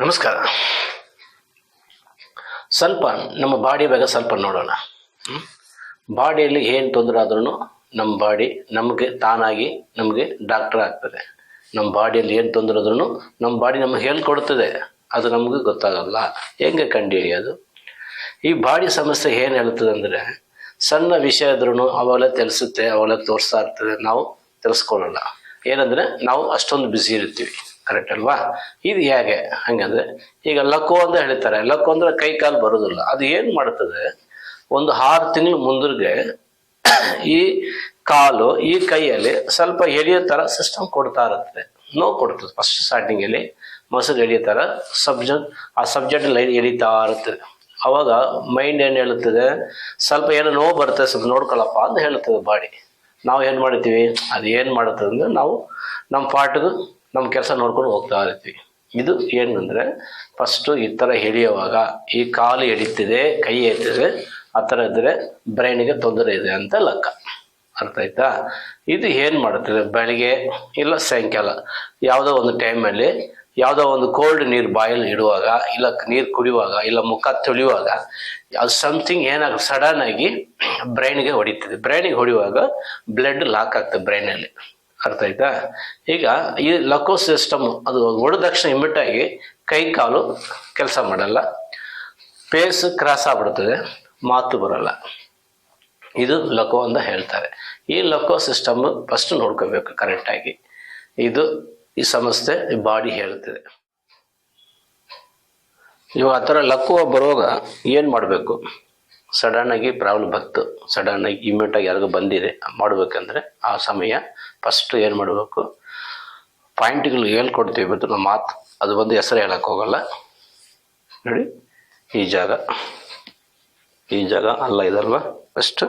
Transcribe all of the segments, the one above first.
ನಮಸ್ಕಾರ. ಸ್ವಲ್ಪ ನಮ್ಮ ಬಾಡಿ ಬಗ್ಗೆ ಸ್ವಲ್ಪ ನೋಡೋಣ. ಬಾಡಿಯಲ್ಲಿ ಏನು ತೊಂದರೆ ಆದ್ರೂ ನಮ್ಮ ಬಾಡಿ ನಮಗೆ ತಾನಾಗಿ ನಮಗೆ ಡಾಕ್ಟರ್ ಆಗ್ತದೆ. ನಮ್ಮ ಬಾಡಿಯಲ್ಲಿ ಏನು ತೊಂದರೆ ಆದ್ರೂ ನಮ್ಮ ಬಾಡಿ ನಮಗೆ ಹೇಳ್ಕೊಡ್ತದೆ. ಅದು ನಮಗೆ ಗೊತ್ತಾಗಲ್ಲ. ಹೆಂಗೆ ಕಂಡುಹಿಡಿಯೋದು? ಈ ಬಾಡಿ ಸಮಸ್ಯೆ ಏನು ಹೇಳ್ತದೆ ಅಂದರೆ, ಸಣ್ಣ ವಿಷಯ ಇದ್ರೂ ಅವಾಗಲೇ ತಿಳಿಸುತ್ತೆ, ಅವಾಗಲೇ ತೋರಿಸ್ತಾ ಇರ್ತದೆ. ನಾವು ತಿಳಿಸ್ಕೊಳ್ಳಲ್ಲ. ಏನಂದರೆ ನಾವು ಅಷ್ಟೊಂದು ಬ್ಯುಸಿ ಇರ್ತೀವಿ. ಕರೆಕ್ಟ್ ಅಲ್ವಾ? ಇದು ಹೇಗೆ ಹಂಗಂದ್ರೆ, ಈಗ ಲಕ್ಕು ಅಂತ ಹೇಳ್ತಾರೆ. ಲಕ್ಕು ಅಂದ್ರೆ ಕೈ ಕಾಲು ಬರೋದಿಲ್ಲ. ಅದು ಏನು ಮಾಡ್ತದೆ, ಒಂದು 6 ತಿಂಗಳು ಮುಂದಿಗೆ ಈ ಕಾಲು ಈ ಕೈಯಲ್ಲಿ ಸ್ವಲ್ಪ ಎಳೆಯೋ ಥರ ಸಿಸ್ಟಮ್ ಕೊಡ್ತಾ ಇರುತ್ತೆ. ನೋವು ಕೊಡ್ತದೆ. ಫಸ್ಟ್ ಸ್ಟಾರ್ಟಿಂಗಲ್ಲಿ ಮೊಸರು ಎಳೆಯೋ ಥರ ಆ ಸಬ್ಜೆಕ್ಟ್ ಲೈನ್ ಎಳೀತಾ ಇರ್ತದೆ. ಅವಾಗ ಮೈಂಡ್ ಏನು ಹೇಳುತ್ತದೆ, ಸ್ವಲ್ಪ ಏನೋ ನೋವು ಬರುತ್ತೆ, ಸ್ವಲ್ಪ ನೋಡ್ಕೊಳ್ಳಪ್ಪ ಅಂತ ಹೇಳುತ್ತದೆ ಬಾಡಿ. ನಾವು ಏನು ಮಾಡ್ತೀವಿ, ಅದು ಏನು ಮಾಡುತ್ತದೆ ಅಂದರೆ, ನಾವು ನಮ್ಮ ಪಾಟಿಗೆ ನಮ್ಮ ಕೆಲಸ ನೋಡ್ಕೊಂಡು ಹೋಗ್ತಾ ಇರ್ತೀವಿ. ಇದು ಏನಂದರೆ, ಫಸ್ಟು ಈ ಥರ ಎಳೆಯುವಾಗ ಈ ಕಾಲು ಎಳೀತಿದೆ, ಕೈ ಎಳ್ತಿದೆ, ಆ ಥರ ಇದ್ದರೆ ಬ್ರೈನಿಗೆ ತೊಂದರೆ ಇದೆ ಅಂತ ಲೆಕ್ಕ. ಅರ್ಥ ಆಯ್ತಾ? ಇದು ಏನು ಮಾಡುತ್ತದೆ, ಬೆಳಿಗ್ಗೆ ಇಲ್ಲ ಸಾಯಂಕಾಲ ಯಾವುದೋ ಒಂದು ಟೈಮಲ್ಲಿ ಯಾವುದೋ ಒಂದು ಕೋಲ್ಡ್ ನೀರು ಬಾಯಲ್ಲಿ ಇಡುವಾಗ, ಇಲ್ಲ ನೀರು ಕುಡಿಯುವಾಗ, ಇಲ್ಲ ಮುಖ ತೊಳೆಯುವಾಗ, ಅದು ಸಮಥಿಂಗ್ ಏನಾಗುತ್ತೆ, ಸಡನ್ ಆಗಿ ಬ್ರೈನ್ಗೆ ಹೊಡಿತದೆ. ಬ್ರೈನಿಗೆ ಹೊಡೆಯುವಾಗ ಬ್ಲಡ್ ಲಾಕ್ ಆಗ್ತದೆ ಬ್ರೈನಲ್ಲಿ. ಅರ್ಥ ಆಯ್ತಾ? ಈಗ ಈ ಲಕೋ ಸಿಸ್ಟಮ್ ಅದು ಹೊಡೆದ ತಕ್ಷಣ ಇಮಿಡಿಯೇಟಾಗಿ ಕೈ ಕಾಲು ಕೆಲಸ ಮಾಡಲ್ಲ, ಪೇಸ್ ಕ್ರಾಸ್ ಆಗ್ಬಿಡ್ತದೆ, ಮಾತು ಬರಲ್ಲ. ಇದು ಲಕೋ ಅಂತ ಹೇಳ್ತಾರೆ. ಈ ಲಕೋ ಸಿಸ್ಟಮ್ ಫಸ್ಟ್ ನೋಡ್ಕೋಬೇಕು ಕರೆಕ್ಟಾಗಿ. ಇದು ಈ ಸಮಸ್ಯೆ ಬಾಡಿ ಹೇಳ್ತದೆ. ಇವಾಗ ಆ ಥರ ಲಕ್ಕುವ ಬರುವಾಗ ಏನು ಮಾಡಬೇಕು? ಸಡನ್ನಾಗಿ ಪ್ರಾಬ್ಲಮ್ ಬಂತು, ಸಡನ್ನಾಗಿ ಇಮಿಡಿಯೇಟಾಗಿ ಯಾರಿಗೂ ಬಂದಿದೆ ಮಾಡಬೇಕಂದ್ರೆ, ಆ ಸಮಯ ಫಸ್ಟು ಏನು ಮಾಡಬೇಕು, ಪಾಯಿಂಟ್ಗಳು ಹೇಳ್ಕೊಡ್ತೀವಿ ಇವತ್ತು ನಮ್ಮ ಮಾತು. ಅದು ಬಂದು ಹೆಸರು ಹೇಳಕ್ಕೆ ಹೋಗಲ್ಲ. ನೋಡಿ, ಈ ಜಾಗ ಅಲ್ಲ ಇದಲ್ವಾ. ಫಸ್ಟು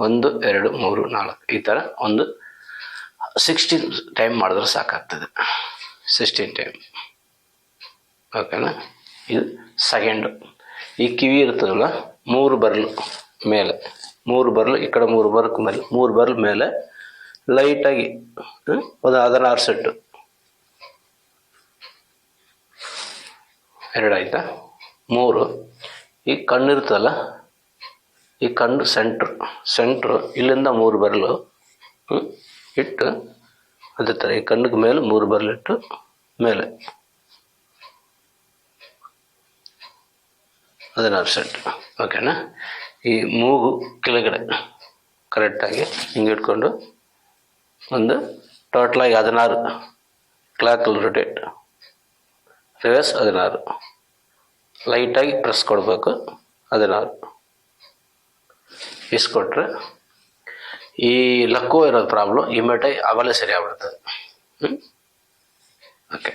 1 2 3 4 ಈ ಥರ ಒಂದು 16 ಟೈಮ್ ಮಾಡಿದ್ರೆ ಸಾಕಾಗ್ತದೆ. 16 ಟೈಮ್. ಓಕೆನಾ? ಇದು ಸೆಕೆಂಡು. ಈ ಕಿವಿ ಇರ್ತದಲ್ಲ, 3 ಬೆರಳು ಮೇಲೆ, 3 ಬೆರಳು ಈ ಕಡೆ, 3 ಬೆರಳು ಮೇಲೆ, 3 ಬೆರಳು ಮೇಲೆ ಲೈಟಾಗಿ ಒಂದು 16 ಸೆಟ್ಟು. 2 ಆಯ್ತಾ? 3. ಈ ಕಣ್ಣು ಇರ್ತದಲ್ಲ, ಈ ಕಣ್ಣು ಸೆಂಟ್ರು ಇಲ್ಲಿಂದ 3 ಬೆರಳು ಇಟ್ಟು, ಅದೇ ಥರ ಈ ಕಣ್ಣಿಗೆ ಮೇಲೆ 3 ಬೆರಳು ಇಟ್ಟು ಮೇಲೆ 16 ಸೆಟ್. ಓಕೆನಾ? ಈ ಮೂಗು ಕೆಳಗಡೆ ಕರೆಕ್ಟಾಗಿ ಹಿಂಗೆ ಇಟ್ಕೊಂಡು ಒಂದು ಟೋಟಲಾಗಿ 16 ಕ್ಲಾಕಲ್ಲಿ ರೊಟೇಟ್, ರಿವರ್ಸ್ 16, ಲೈಟಾಗಿ ಪ್ರೆಸ್ ಕೊಡಬೇಕು 16. ಇಸ್ಕೊಟ್ರೆ ಈ ಲಕ್ಕೋ ಇರೋದು ಪ್ರಾಬ್ಲಮ್ ಇಮಿಡಿಯೇಟಾಗಿ ಆಮೇಲೆ ಸರಿ ಆಗ್ಬಿಡ್ತದೆ. ಓಕೆ.